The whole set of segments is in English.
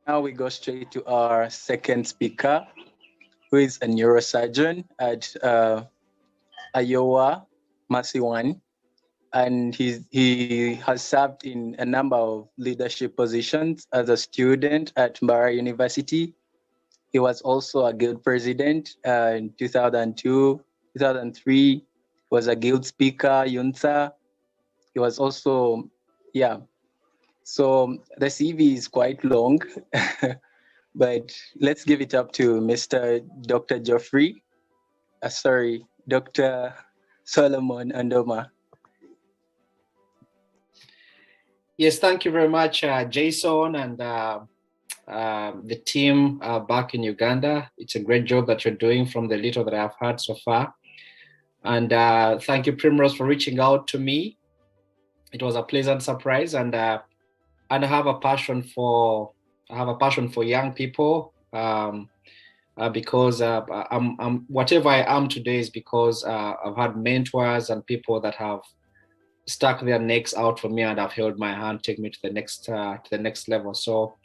Now we go straight to our second speaker, who is a neurosurgeon at Iowa, Masiwan, and he has served in a number of leadership positions as a student at Mbara University. He was also a guild president in 2002, 2003, was a guild speaker, Yunsa. He was also, yeah. So the CV is quite long, but let's give it up to Mr. Dr. Geoffrey. Sorry, Dr. Solomon Ondoma. Yes, thank you very much, Jason and the team back in Uganda. It's a great job that you're doing from the little that I've heard so far. And thank you, Primrose, for reaching out to me. It was a pleasant surprise, and I have a passion for young people because I'm whatever I am today is because I've had mentors and people that have stuck their necks out for me and have held my hand, take me to the next level. So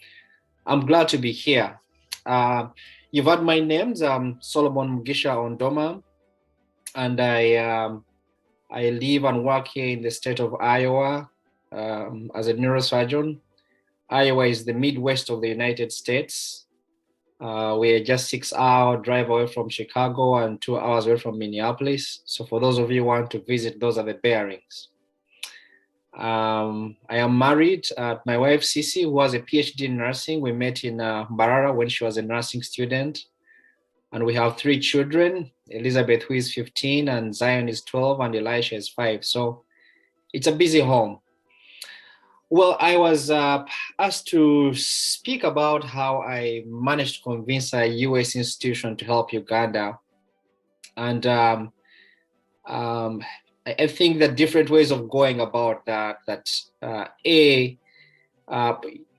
I'm glad to be here. You've heard my names. I'm Solomon Mugisha Ondoma, and I live and work here in the state of Iowa as a neurosurgeon. Iowa is the Midwest of the United States. We're just 6-hour drive away from Chicago and 2 hours away from Minneapolis. So for those of you who want to visit, those are the bearings. I am married. My wife, Sisi, who has a PhD in nursing. We met in Mbarara when she was a nursing student. And we have 3 children, Elizabeth, who is 15, and Zion is 12, and Elisha is 5. So it's a busy home. Well, I was asked to speak about how I managed to convince a US institution to help Uganda. And I think that different ways of going about that, I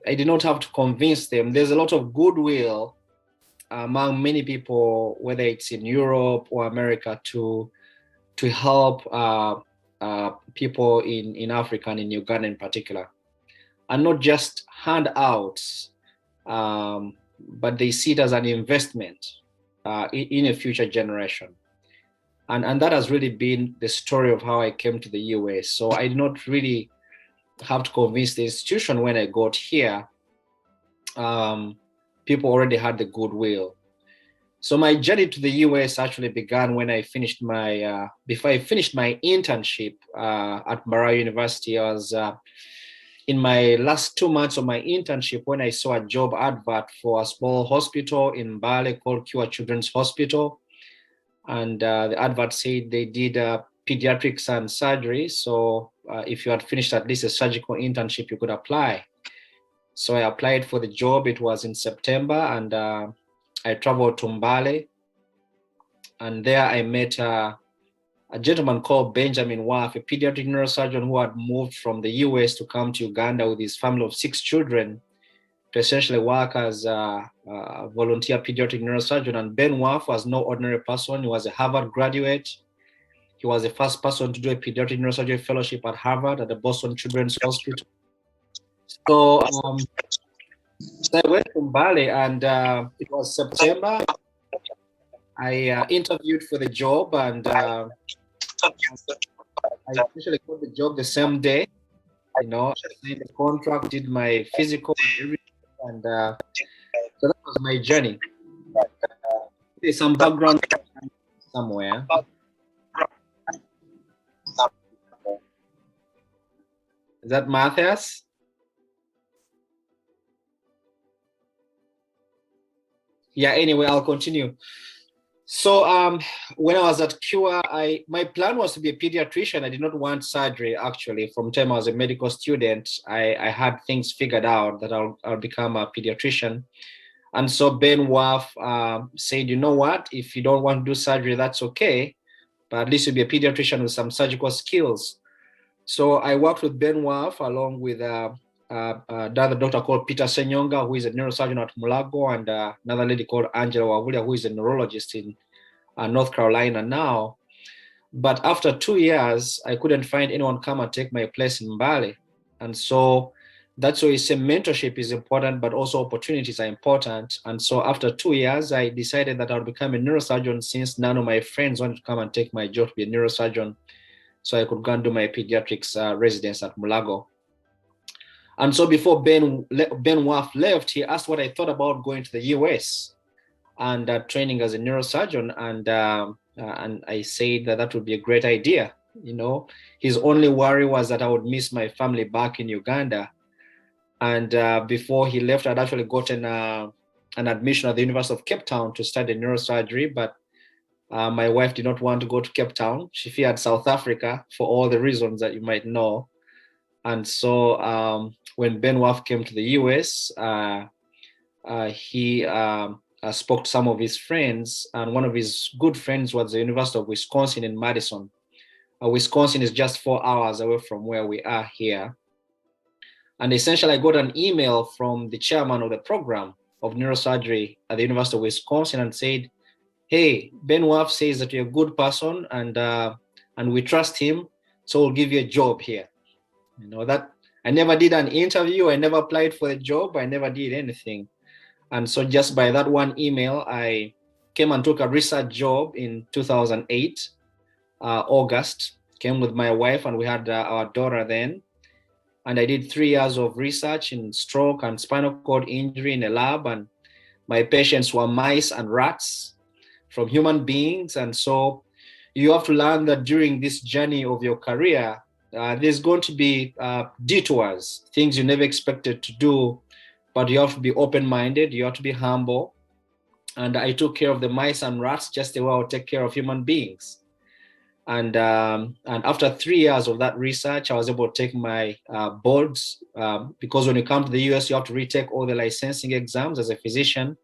did not have to convince them. There's a lot of goodwill among many people, whether it's in Europe or America, to help people in Africa and in Uganda in particular. And not just handouts, but they see it as an investment in a future generation. And that has really been the story of how I came to the US. So I did not really have to convince the institution when I got here. People already had the goodwill. So my journey to the US actually began when I finished before I finished my internship at Mbara University. I was in my last 2 months of my internship when I saw a job advert for a small hospital in Mbale called Cure Children's Hospital. And the advert said they did pediatrics and surgery. So if you had finished at least a surgical internship, you could apply. So I applied for the job. It was in September, and I traveled to Mbale. And there I met a gentleman called Benjamin Waff, a pediatric neurosurgeon who had moved from the US to come to Uganda with his family of 6 children to essentially work as a volunteer pediatric neurosurgeon. And Ben Waff was no ordinary person. He was a Harvard graduate. He was the first person to do a pediatric neurosurgery fellowship at Harvard at the Boston Children's Hospital. So I went to Mbale, and it was September. I interviewed for the job, and I actually got the job the same day. I signed the contract, did my physical and everything, and so that was my journey. There's some background somewhere. Is that Matthias? Yeah, anyway, I'll continue. So when I was at Cure, my plan was to be a pediatrician. I did not want surgery, actually. From the time I was a medical student, I had things figured out that I'll become a pediatrician. And so Ben Waff said, you know what, if you don't want to do surgery, that's okay, but at least you'll be a pediatrician with some surgical skills. So I worked with Ben Waff along with another doctor called Peter Senyonga, who is a neurosurgeon at Mulago, and another lady called Angela Wavulia, who is a neurologist in North Carolina now. But after 2 years, I couldn't find anyone come and take my place in Mbale. And so That's why I say mentorship is important, but also opportunities are important. And so after 2 years, I decided that I would become a neurosurgeon, since none of my friends wanted to come and take my job to be a neurosurgeon. So I could go and do my pediatrics residence at Mulago. And so before Ben Waff left, he asked what I thought about going to the US and training as a neurosurgeon. And I said that that would be a great idea. You know, his only worry was that I would miss my family back in Uganda. And before he left, I'd actually gotten an admission at the University of Cape Town to study neurosurgery, but my wife did not want to go to Cape Town. She feared South Africa for all the reasons that you might know. And so when Ben Waff came to the US, he spoke to some of his friends, and one of his good friends was the University of Wisconsin in Madison. Wisconsin is just 4 hours away from where we are here. And essentially, I got an email from the chairman of the program of neurosurgery at the University of Wisconsin and said, "Hey, Ben Waff says that you're a good person, and we trust him, so we'll give you a job here." You know, that I never did an interview, I never applied for the job, I never did anything. And so just by that one email, I came and took a research job in 2008, August, came with my wife, and we had our daughter then. And I did 3 years of research in stroke and spinal cord injury in a lab. And my patients were mice and rats from human beings. And so you have to learn that during this journey of your career, there's going to be detours, things you never expected to do, but you have to be open-minded, you have to be humble. And I took care of the mice and rats just the way I would take care of human beings. And after 3 years of that research, I was able to take my boards, because when you come to the US, you have to retake all the licensing exams as a physician.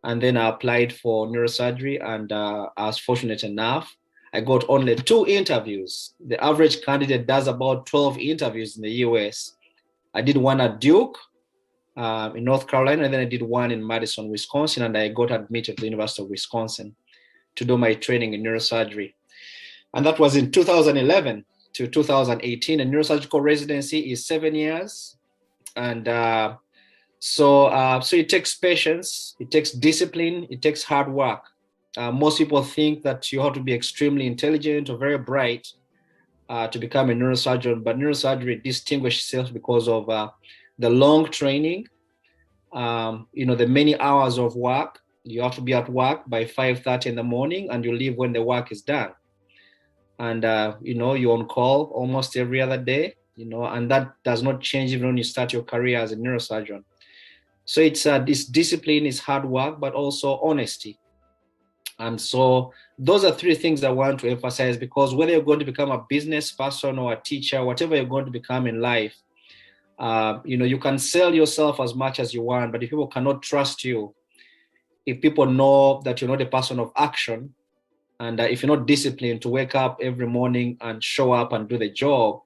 And then I applied for neurosurgery, and I was fortunate enough. I got only 2 interviews. The average candidate does about 12 interviews in the US. I did one at Duke in North Carolina, and then I did one in Madison, Wisconsin, and I got admitted to the University of Wisconsin to do my training in neurosurgery. And that was in 2011 to 2018. A neurosurgical residency is 7 years. And so it takes patience, it takes discipline, it takes hard work. Most people think that you have to be extremely intelligent or very bright to become a neurosurgeon, but neurosurgery distinguishes itself because of the long training, the many hours of work. You have to be at work by 5:30 in the morning, and you leave when the work is done. And you're on call almost every other day, and that does not change even when you start your career as a neurosurgeon. So it's this discipline, is hard work, but also honesty. And so those are 3 things I want to emphasize, because whether you're going to become a business person or a teacher, whatever you're going to become in life, you can sell yourself as much as you want, but if people cannot trust you, if people know that you're not a person of action, and if you're not disciplined to wake up every morning and show up and do the job,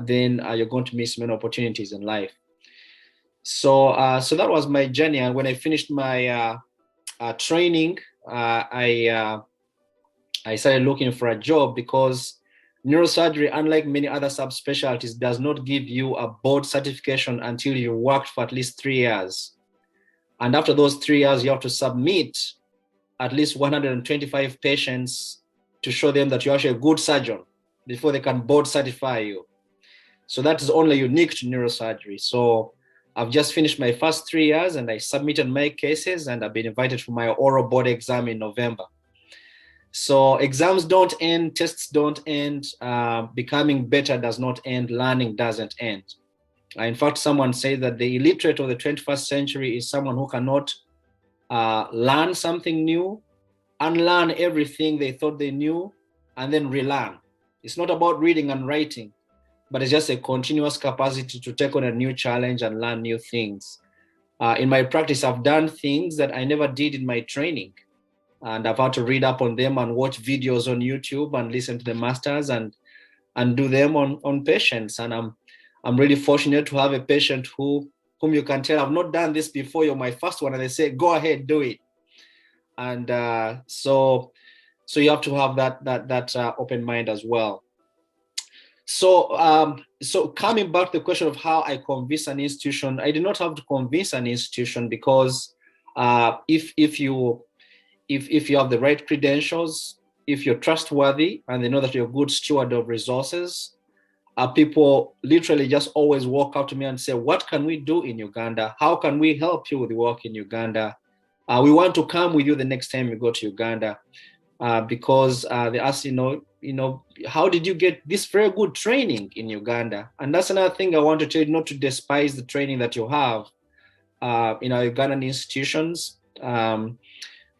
then you're going to miss many opportunities in life. So that was my journey. And when I finished my training, I started looking for a job, because neurosurgery, unlike many other subspecialties, does not give you a board certification until you worked for at least 3 years. And after those 3 years, you have to submit at least 125 patients to show them that you're actually a good surgeon before they can board certify you. So that is only unique to neurosurgery. So I've just finished my first 3 years, and I submitted my cases, and I've been invited for my oral board exam in November. So exams don't end, tests don't end, becoming better does not end, learning doesn't end. In fact, someone said that the illiterate of the 21st century is someone who cannot learn something new, unlearn everything they thought they knew, and then relearn. It's not about reading and writing, but it's just a continuous capacity to take on a new challenge and learn new things. In my practice, I've done things that I never did in my training, and I've had to read up on them and watch videos on YouTube and listen to the masters and do them on patients. And I'm really fortunate to have a patient whom you can tell, I've not done this before, you're my first one, and they say, go ahead, do it. And so you have to have that open mind as well. So coming back to the question of how I convince an institution, I did not have to convince an institution, because if you have the right credentials, if you're trustworthy and they know that you're a good steward of resources, people literally just always walk up to me and say, what can we do in Uganda? How can we help you with the work in Uganda? We want to come with you the next time you go to Uganda, because they ask, how did you get this very good training in Uganda? And that's another thing I want to tell you, not to despise the training that you have in our Ugandan institutions,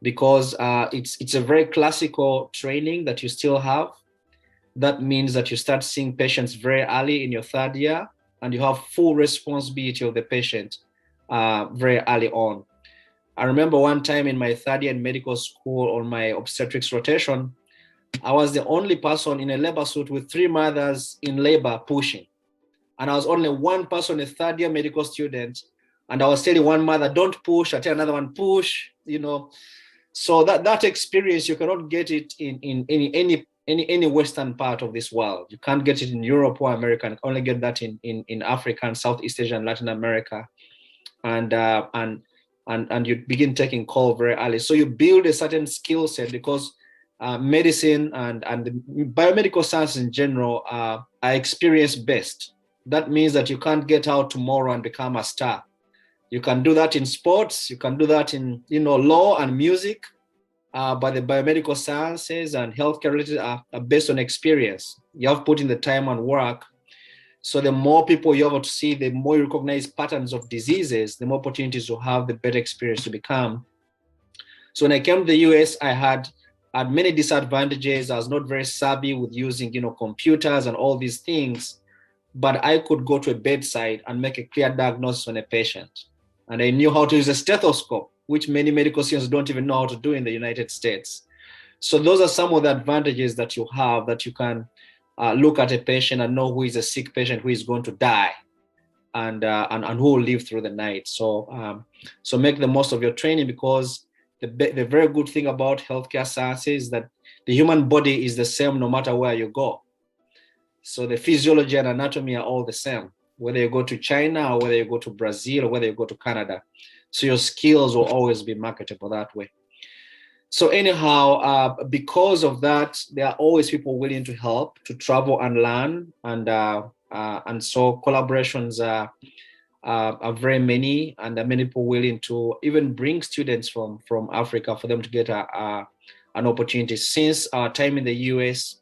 because it's a very classical training that you still have. That means that you start seeing patients very early in your third year, and you have full responsibility of the patient very early on. I remember one time in my third year in medical school on my obstetrics rotation, I was the only person in a labor suit with 3 mothers in labor pushing. And I was only one person, a third year medical student. And I was telling one mother, don't push. I tell another one, push, So that experience, you cannot get it in any Western part of this world. You can't get it in Europe or America. You can only get that in Africa and Southeast Asia and Latin America. And you begin taking call very early. So you build a certain skill set, because medicine and the biomedical science in general are experience-based. That means that you can't get out tomorrow and become a star. You can do that in sports, you can do that in law and music, but the biomedical sciences and healthcare related are based on experience. You have put in the time and work. So the more people you have to see, the more you recognize patterns of diseases, the more opportunities you have, the better experience to become. So when I came to the US, I had many disadvantages. I was not very savvy with using, computers and all these things, but I could go to a bedside and make a clear diagnosis on a patient. And I knew how to use a stethoscope, which many medical students don't even know how to do in the United States. So those are some of the advantages that you have, that you can look at a patient and know who is a sick patient, who is going to die, and who will live through the night. So make the most of your training, because the very good thing about healthcare science is that the human body is the same no matter where you go. So the physiology and anatomy are all the same, whether you go to China or whether you go to Brazil or whether you go to Canada. So your skills will always be marketable that way. So anyhow, because of that, there are always people willing to help, to travel and learn, and so collaborations are very many, and there are many people willing to even bring students from Africa for them to get an opportunity. Since our time in the US,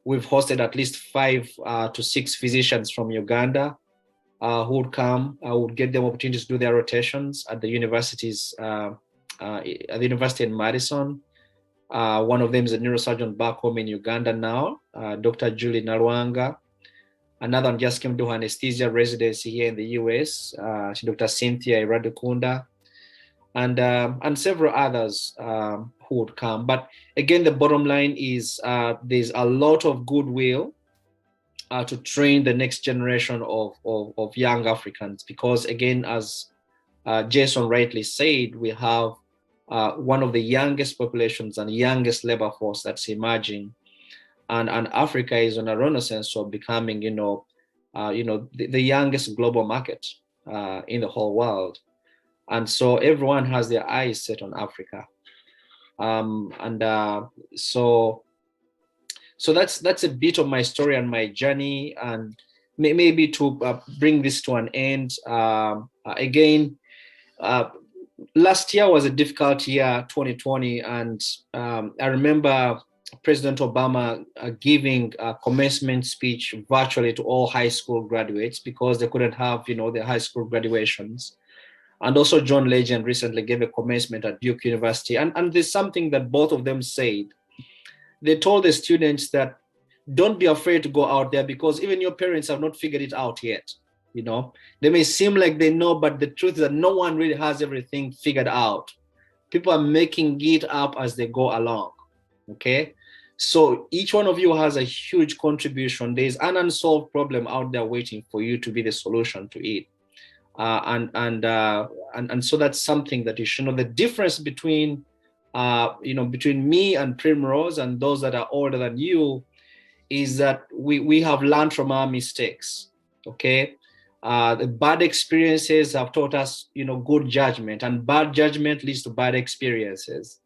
we've hosted at least 5 to 6 physicians from Uganda who would come. I would get them opportunities to do their rotations at the universities. At the university in Madison. One of them is a neurosurgeon back home in Uganda now, Dr. Julie Nalwanga. Another one just came to her anesthesia residency here in the US, Dr. Cynthia Iradukunda, and several others who would come. But again, the bottom line is there's a lot of goodwill to train the next generation of young Africans, because again, as Jason rightly said, we have one of the youngest populations and youngest labor force that's emerging, and Africa is on a renaissance of becoming, the youngest global market in the whole world, and so everyone has their eyes set on Africa, so that's a bit of my story and my journey, and maybe to bring this to an end. Again. Last year was a difficult year, 2020, and I remember President Obama giving a commencement speech virtually to all high school graduates, because they couldn't have, their high school graduations. And also John Legend recently gave a commencement at Duke University. And there's something that both of them said. They told the students that don't be afraid to go out there, because even your parents have not figured it out yet. They may seem like they know, but the truth is that no one really has everything figured out. People are making it up as they go along. Okay. So each one of you has a huge contribution. There's an unsolved problem out there waiting for you to be the solution to it. And so that's something that you should know. The difference between, between me and Primrose and those that are older than you is that we have learned from our mistakes, okay? The bad experiences have taught us, good judgment, and bad judgment leads to bad experiences.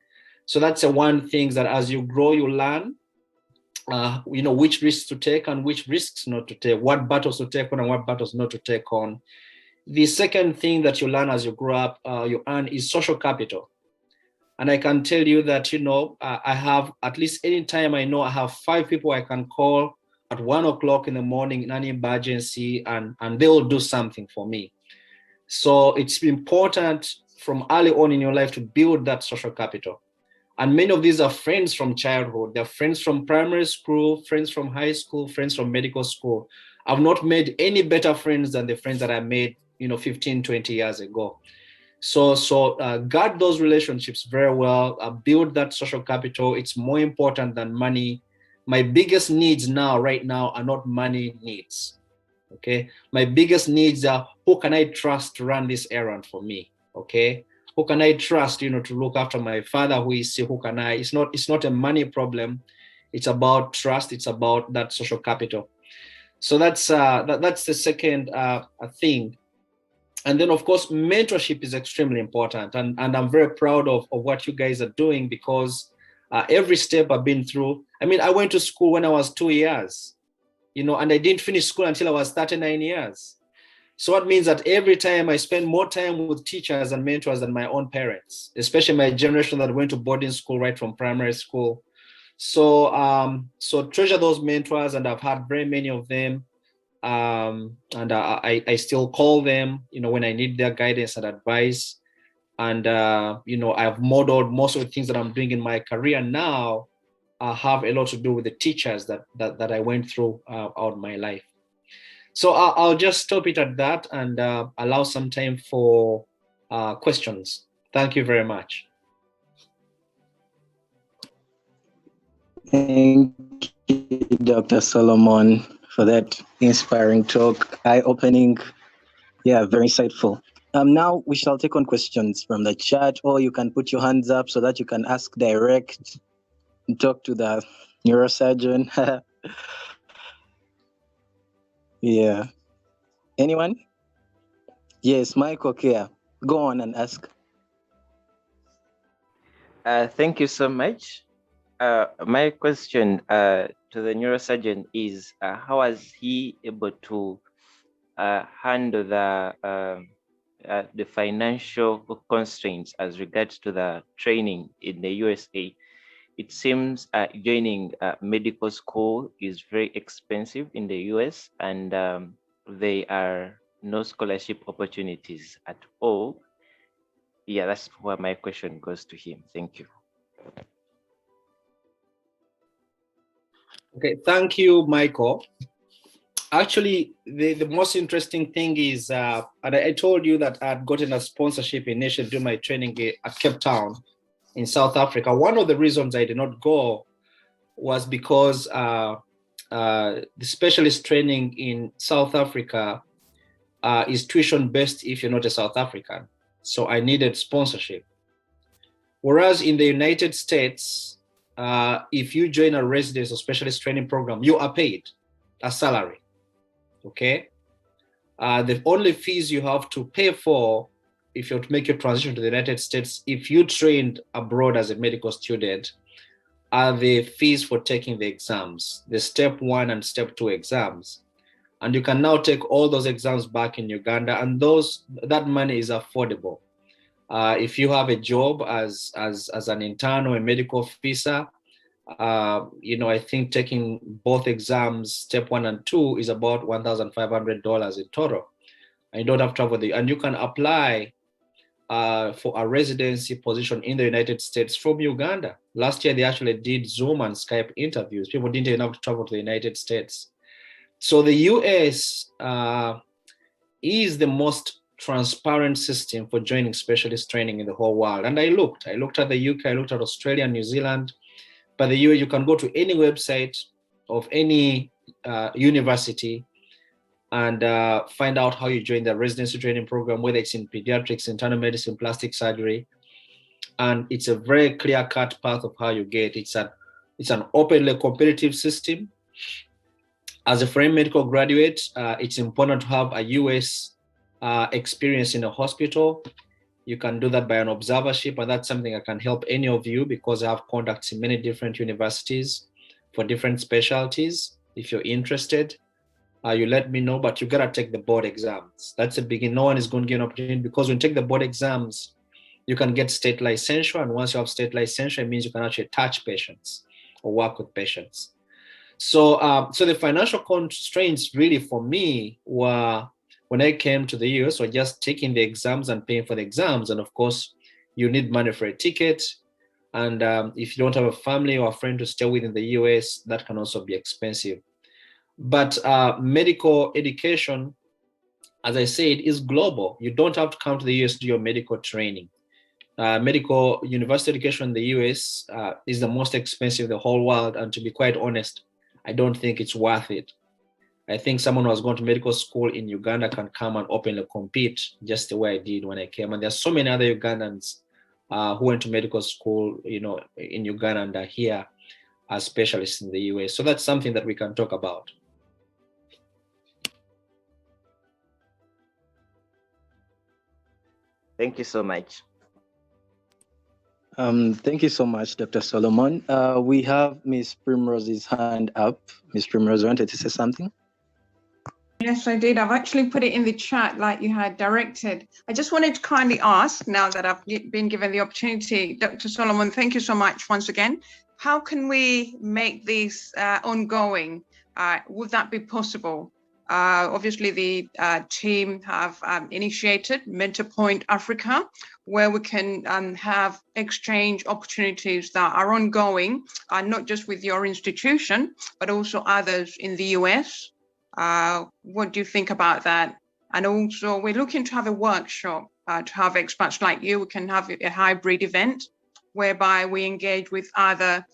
So that's the one thing that as you grow, you learn, which risks to take and which risks not to take, what battles to take on and what battles not to take on. The second thing that you learn as you grow up, you earn is social capital. And I can tell you that, I have, at least any time I know, I have 5 people I can call at 1 o'clock in the morning in an emergency, and they will do something for me. So it's important from early on in your life to build that social capital. And many of these are friends from childhood. They're friends from primary school, friends from high school, friends from medical school. I've not made any better friends than the friends that I made, 15, 20 years ago. So guard those relationships very well, build that social capital. It's more important than money. My biggest needs right now are not money needs, okay? My biggest needs are, who can I trust to run this errand for me, okay? Who can I trust, to look after my father who is sick? It's not a money problem. It's about trust. It's about that social capital. So that's the second thing. And then, of course, mentorship is extremely important. And I'm very proud of what you guys are doing, because every step I've been through, I went to school when I was 2 years, and I didn't finish school until I was 39 years. So that means that every time I spend more time with teachers and mentors than my own parents, especially my generation that went to boarding school right from primary school. So treasure those mentors, and I've had very many of them. And I still call them, when I need their guidance and advice. And, I've modeled most of the things that I'm doing in my career now have a lot to do with the teachers that I went through out my life. So I'll just stop it at that and allow some time for questions. Thank you very much. Thank you, Dr. Solomon, for that inspiring talk, eye-opening, very insightful. Now we shall take on questions from the chat, or you can put your hands up so that you can ask direct and talk to the neurosurgeon. Yeah. Anyone? Yes, Michael Kia. Go on and ask. Thank you so much. My question to the neurosurgeon is, how was he able to handle the financial constraints as regards to the training in the USA? It seems joining medical school is very expensive in the US, and there are no scholarship opportunities at all. Yeah, that's where my question goes to him. Thank you. Okay, thank you, Michael. Actually, the most interesting thing is, and I told you that I'd gotten a sponsorship initially to do my training at Cape Town in South Africa. One of the reasons I did not go was because the specialist training in South Africa is tuition-based if you're not a South African. So I needed sponsorship. Whereas in the United States, if you join a residence or specialist training program, you are paid a salary, okay? The only fees you have to pay for if you have to make your transition to the United States, if you trained abroad as a medical student, are the fees for taking the exams, the step 1 and step 2 exams. And you can now take all those exams back in Uganda, and that money is affordable. If you have a job as an intern or a medical officer, I think taking both exams, step 1 and 2, is about $1,500 in total. And you don't have to travel there. And you can apply for a residency position in the United States from Uganda. Last year, they actually did Zoom and Skype interviews. People didn't even have to travel to the United States. So the US is the most transparent system for joining specialist training in the whole world. And I looked at the UK, I looked at Australia, New Zealand. But the US, you can go to any website of any university and find out how you join the residency training program, whether it's in pediatrics, internal medicine, plastic surgery. And it's a very clear-cut path of how you get. It's an openly competitive system. As a foreign medical graduate, it's important to have a US experience in a hospital. You can do that by an observership, and that's something I can help any of you because I have contacts in many different universities for different specialties. If you're interested, you let me know, but you gotta take the board exams. That's the beginning. No one is going to get an opportunity because when you take the board exams, you can get state licensure, and once you have state licensure, it means you can actually touch patients or work with patients. So, so the financial constraints really for me were when I came to the US, or just taking the exams and paying for the exams. And of course, you need money for a ticket. And if you don't have a family or a friend to stay with in the US, that can also be expensive. But medical education, as I said, is global. You don't have to come to the US to do your medical training. Medical university education in the US is the most expensive in the whole world. And to be quite honest, I don't think it's worth it. I think someone who has gone to medical school in Uganda can come and openly compete just the way I did when I came. And there's so many other Ugandans who went to medical school, in Uganda and are here as specialists in the US. So that's something that we can talk about. Thank you so much. Thank you so much, Dr. Solomon. We have Ms. Primrose's hand up. Ms. Primrose wanted to say something. Yes, I did. I've actually put it in the chat like you had directed. I just wanted to kindly ask, now that I've been given the opportunity, Dr. Solomon, thank you so much once again. How can we make this ongoing? Would that be possible? Obviously, the team have initiated MentorPoint Africa, where we can have exchange opportunities that are ongoing, not just with your institution, but also others in the US. What do you think about that? And also, we're looking to have a workshop to have experts like you. We can have a hybrid event whereby we engage with other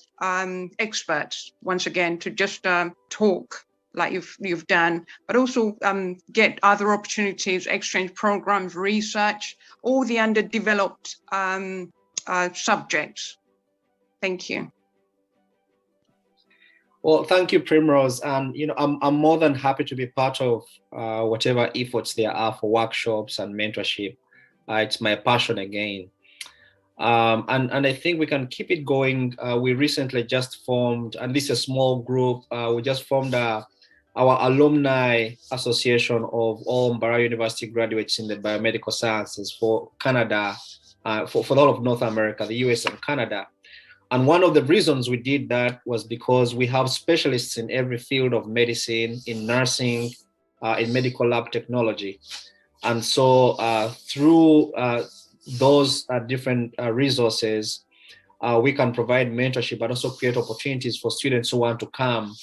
experts, once again, to just talk like you've done, but also get other opportunities, exchange programs, research, all the underdeveloped subjects. Thank you. Well, thank you, Primrose. And I'm more than happy to be part of whatever efforts there are for workshops and mentorship. It's my passion again. And I think we can keep it going. We recently just formed, and this is a small group, we just formed our alumni association of all Mbarara University graduates in the biomedical sciences for Canada, for the whole of North America, the US and Canada. And one of the reasons we did that was because we have specialists in every field of medicine, in nursing, in medical lab technology. And so through those different resources, we can provide mentorship, but also create opportunities for students who want to come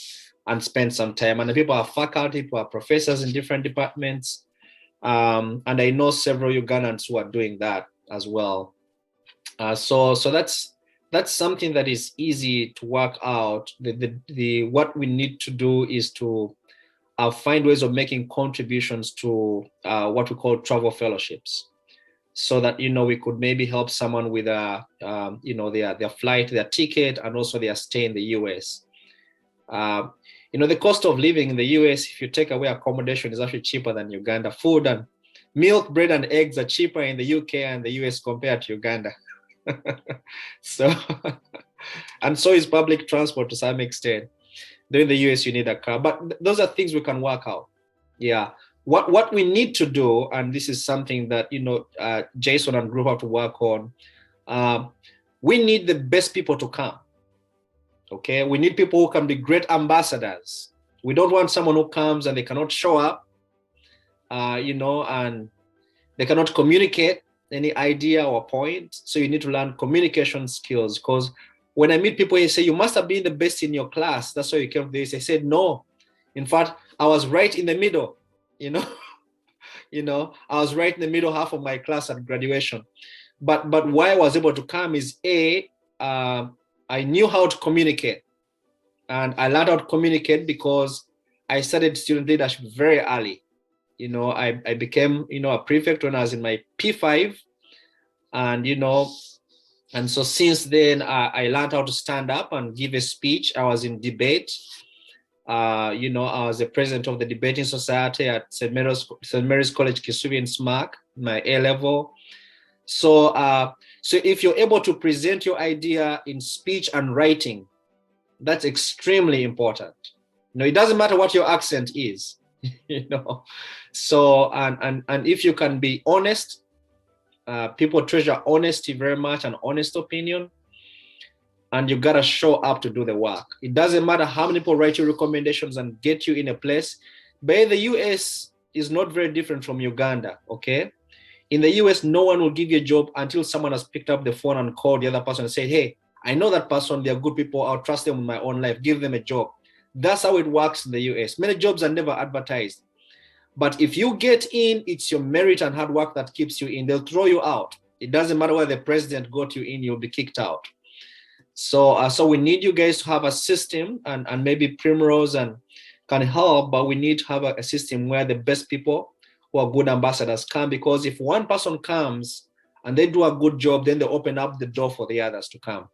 and spend some time. And the people are faculty, people are professors in different departments. And I know several Ugandans who are doing that as well. So that's something that is easy to work out. What we need to do is to find ways of making contributions to what we call travel fellowships, so that we could maybe help someone with their flight, their ticket, and also their stay in the US. The cost of living in the US, if you take away accommodation, is actually cheaper than Uganda. Food and milk, bread, and eggs are cheaper in the UK and the US compared to Uganda. So, and so is public transport to some extent. Though in the US, you need a car, but those are things we can work out. Yeah. What we need to do, and this is something that Jason and group have to work on. We need the best people to come. Okay, we need people who can be great ambassadors. We don't want someone who comes and they cannot show up, and they cannot communicate any idea or point. So you need to learn communication skills. Because when I meet people, they say, you must have been the best in your class. That's why you came to this. I said, no. In fact, I was right in the middle. I was right in the middle half of my class at graduation. But why I was able to come is I knew how to communicate, and I learned how to communicate because I studied student leadership very early. I became, a prefect when I was in my P5, and so since then I learned how to stand up and give a speech. I was in debate. You know, I was the president of the debating society at St. Mary's College, Kisubi in SMAC, my A level. So, so if you're able to present your idea in speech and writing, that's extremely important. You know, it doesn't matter what your accent is, you know. So, and if you can be honest, people treasure honesty very much, and honest opinion. And you gotta show up to do the work. It doesn't matter how many people write you recommendations and get you in a place. But the US is not very different from Uganda, okay? In the US, no one will give you a job until someone has picked up the phone and called the other person and said, hey, I know that person, they're good people, I'll trust them with my own life, give them a job. That's how it works in the US. Many jobs are never advertised. But if you get in, it's your merit and hard work that keeps you in. They'll throw you out. It doesn't matter where the president got you in, you'll be kicked out. So, so we need you guys to have a system, and maybe Primrose and can help, but we need to have a system where the best people who are good ambassadors come, because if one person comes and they do a good job, then they open up the door for the others to come.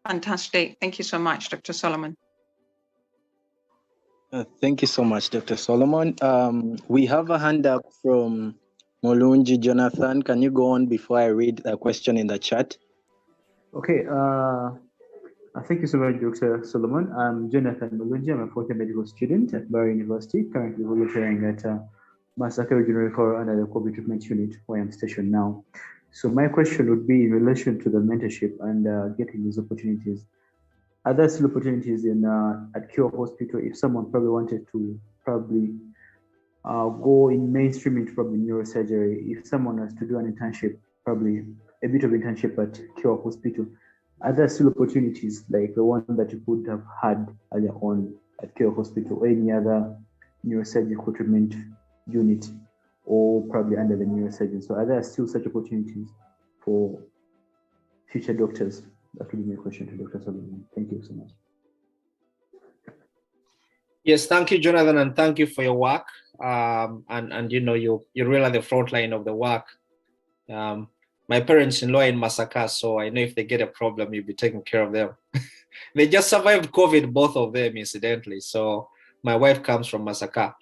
Fantastic. Thank you so much, Dr. Solomon. Thank you so much, Dr. Solomon. We have a hand up from Mulunji Jonathan. Can you go on before I read a question in the chat? Okay. Thank you so much, Dr. Solomon. I'm Jonathan Mulunji. I'm a fourth year medical student at Barry University, currently volunteering at Masaka Regional Referral under the COVID treatment unit, where I'm stationed now. So my question would be in relation to the mentorship and getting these opportunities. Are there still opportunities in at Cure Hospital if someone probably wanted to go in mainstream into probably neurosurgery? If someone has to do an internship, probably a bit of internship at Cure Hospital, are there still opportunities like the one that you could have had earlier on at Cure Hospital or any other neurosurgical treatment unit, or probably under the neurosurgeon? So are there still such opportunities for future doctors? That would be my question to Dr. Solomon. Thank you so much. Yes, thank you, Jonathan, and thank you for your work. And you know, you're really at the front line of the work. My parents-in-law are in Masaka, so I know if they get a problem, you'll be taking care of them. They just survived COVID, both of them, incidentally. So my wife comes from Masaka.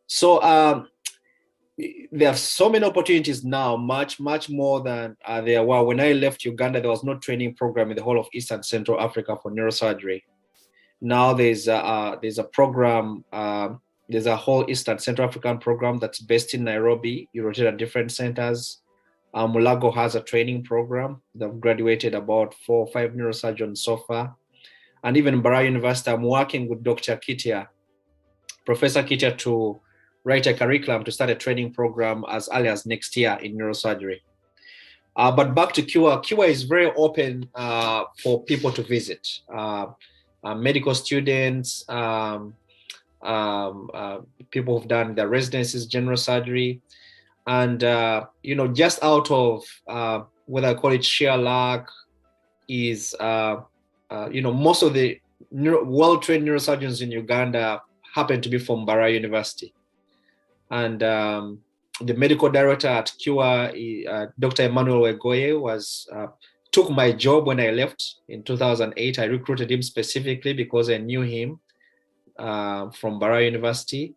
So there are so many opportunities now, much more than there were. When I left Uganda, there was no training program in the whole of East and Central Africa for neurosurgery. Now there's a program, there's a whole East and Central African program that's based in Nairobi. You rotate at different centers. Mulago has a training program. They've graduated about 4 or 5 neurosurgeons so far. And even in Bara University, I'm working with Dr. Kitia, Professor Kitia, to write a curriculum to start a training program as early as next year in neurosurgery. But back to Cure. Cure is very open for people to visit. Medical students, people who've done their residencies, general surgery, and you know, just out of whether I call it sheer luck, is you know, most of the well-trained neurosurgeons in Uganda happen to be from Bara University. And the medical director at Cure, Dr. Emmanuel Wegoye, took my job when I left in 2008. I recruited him specifically because I knew him from Bara University.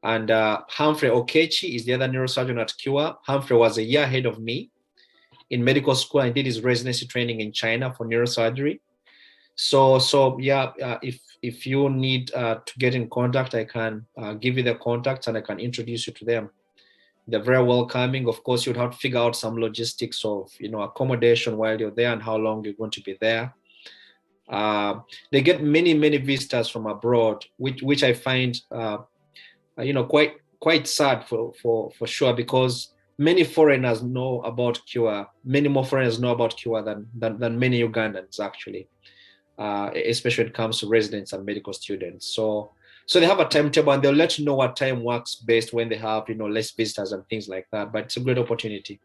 And Humphrey Okechi is the other neurosurgeon at Cure. Humphrey was a year ahead of me in medical school and did his residency training in China for neurosurgery. So yeah, if you need to get in contact, I can give you the contacts and I can introduce you to them. They're very welcoming. Of course, you'd have to figure out some logistics of, you know, accommodation while you're there and how long you're going to be there. They get many visitors from abroad, which I find you know, quite sad for sure, because many foreigners know about Cure. Many more foreigners know about Cure than many Ugandans, actually, especially when it comes to residents and medical students. So they have a timetable and they'll let you know what time works best when they have, you know, less visitors and things like that. But it's a great opportunity.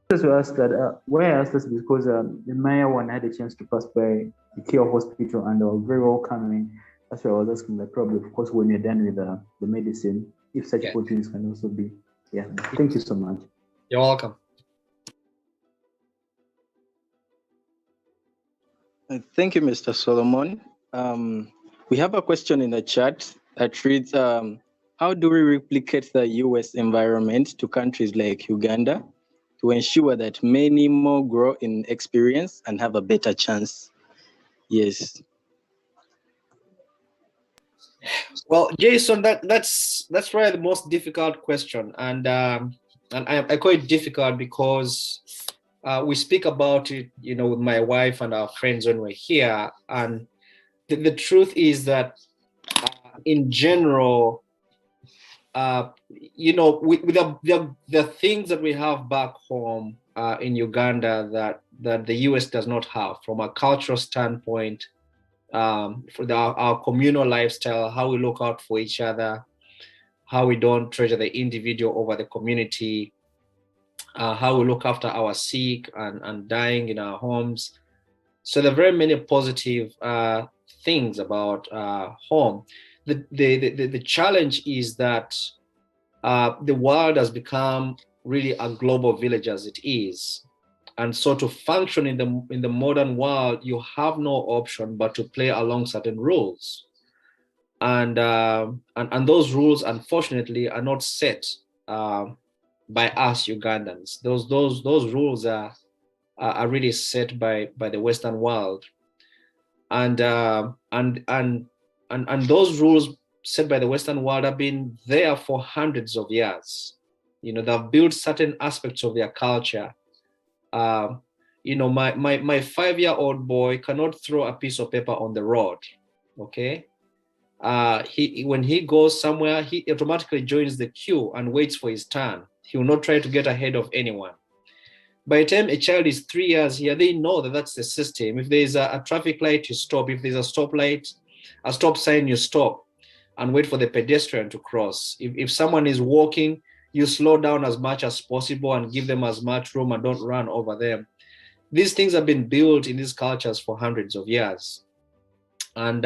To ask that, why I asked this because in my one I had a chance to pass by the Cure Hospital and they were very welcoming. That's why I was asking, like, probably, of course, when you're done with the medicine, if such opportunities can also be. Yeah, thank you so much. You're welcome. Thank you, Mr. Solomon. We have a question in the chat that reads, how do we replicate the US environment to countries like Uganda to ensure that many more grow in experience and have a better chance? Yes. Well, Jason, that's probably the most difficult question, and I call it difficult because we speak about it, with my wife and our friends when we're here, and the truth is that in general, with the things that we have back home in Uganda that the US does not have from a cultural standpoint, for our communal lifestyle, how we look out for each other, how we don't treasure the individual over the community, how we look after our sick and dying in our homes. So there are very many positive things about home. The challenge is that the world has become really a global village as it is. And so to function in the modern world, you have no option but to play along certain rules. And those rules, unfortunately, are not set by us Ugandans. Those rules are really set by the Western world. And those rules set by the Western world have been there for hundreds of years. They've built certain aspects of their culture. My 5-year-old boy cannot throw a piece of paper on the road. Okay. When he goes somewhere, he automatically joins the queue and waits for his turn. He will not try to get ahead of anyone. By the time a child is 3 years here, they know that that's the system. If there's a traffic light, you stop. If there's a stop sign, you stop and wait for the pedestrian to cross. If someone is walking, you slow down as much as possible and give them as much room and don't run over them. These things have been built in these cultures for hundreds of years. And,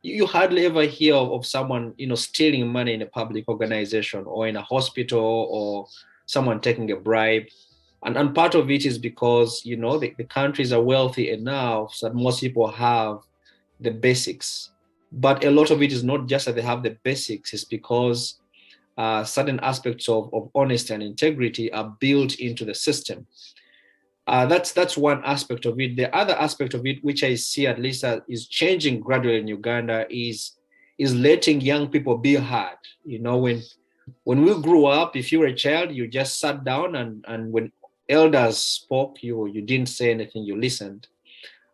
you hardly ever hear of someone, stealing money in a public organization or in a hospital or someone taking a bribe. And part of it is because, the countries are wealthy enough so that most people have the basics. But a lot of it is not just that they have the basics, it's because certain aspects of honesty and integrity are built into the system. That's one aspect of it. The other aspect of it, which I see at least is changing gradually in Uganda, is letting young people be heard. When we grew up, if you were a child, you just sat down and when elders spoke, you didn't say anything, you listened.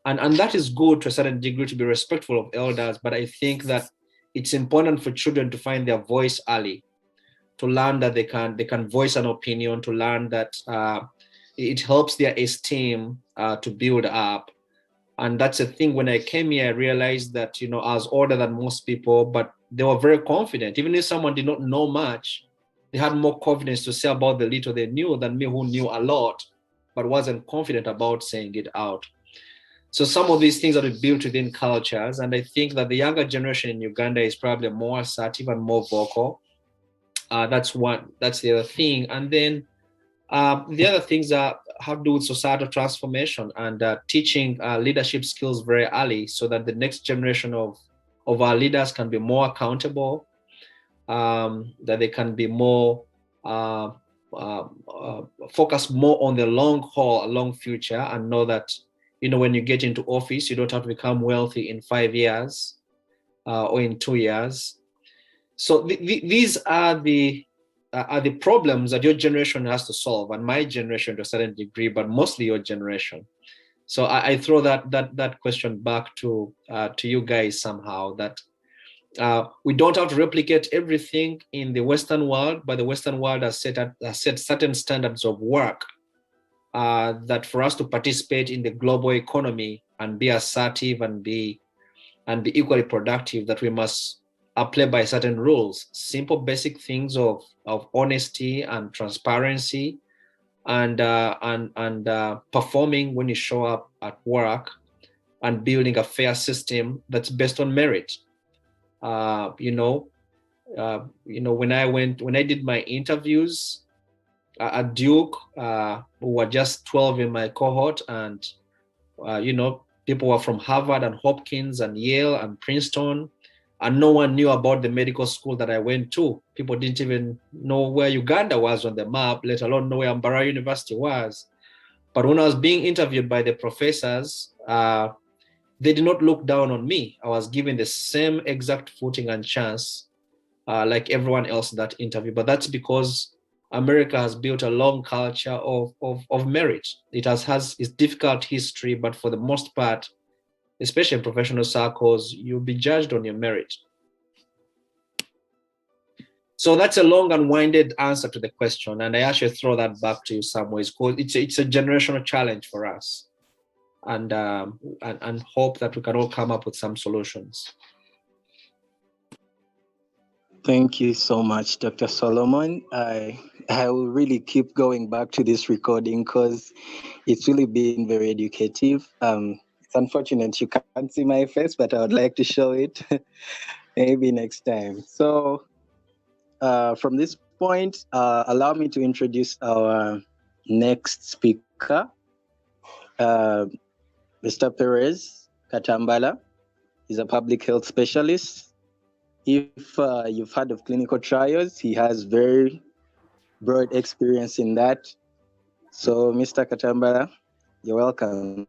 And that is good to a certain degree, to be respectful of elders. But I think that it's important for children to find their voice early, to learn that they can voice an opinion, to learn that it helps their esteem to build up. And that's a thing. When I came here, I realized that, I was older than most people, but they were very confident. Even if someone did not know much, they had more confidence to say about the little they knew than me, who knew a lot, but wasn't confident about saying it out. So some of these things are built within cultures. And I think that the younger generation in Uganda is probably more assertive and more vocal. That's the other thing. And then the other things have to do with societal transformation and teaching leadership skills very early, so that the next generation of our leaders can be more accountable, that they can be more focus more on the long haul, a long future, and know that, when you get into office, you don't have to become wealthy in 5 years or in 2 years. So these are the problems that your generation has to solve, and my generation to a certain degree, but mostly your generation. So I throw that question back to you guys somehow, that we don't have to replicate everything in the Western world, but the Western world has set certain standards of work that for us to participate in the global economy and be assertive and be equally productive, that we must play by certain rules, simple basic things of honesty and transparency, and performing when you show up at work, and building a fair system that's based on merit. When I did my interviews at Duke, who were just 12 in my cohort, and People were from Harvard and Hopkins and Yale and Princeton, and no one knew about the medical school that I went to. People didn't even know where Uganda was on the map, let alone know where Mbarara University was. But when I was being interviewed by the professors, they did not look down on me. I was given the same exact footing and chance like everyone else in that interview. But that's because America has built a long culture of merit. It has its difficult history, but for the most part, especially in professional circles, you'll be judged on your merit. So that's a long and winded answer to the question. And I actually throw that back to you some ways, because it's a generational challenge for us. And hope that we can all come up with some solutions. Thank you so much, Dr. Solomon. I will really keep going back to this recording because it's really been very educative. It's unfortunate you can't see my face, but I would like to show it maybe next time. So from this point, allow me to introduce our next speaker, Mr. Perez Katambala. He's a public health specialist. If you've heard of clinical trials, he has very broad experience in that. So, Mr. Katambala, you're welcome.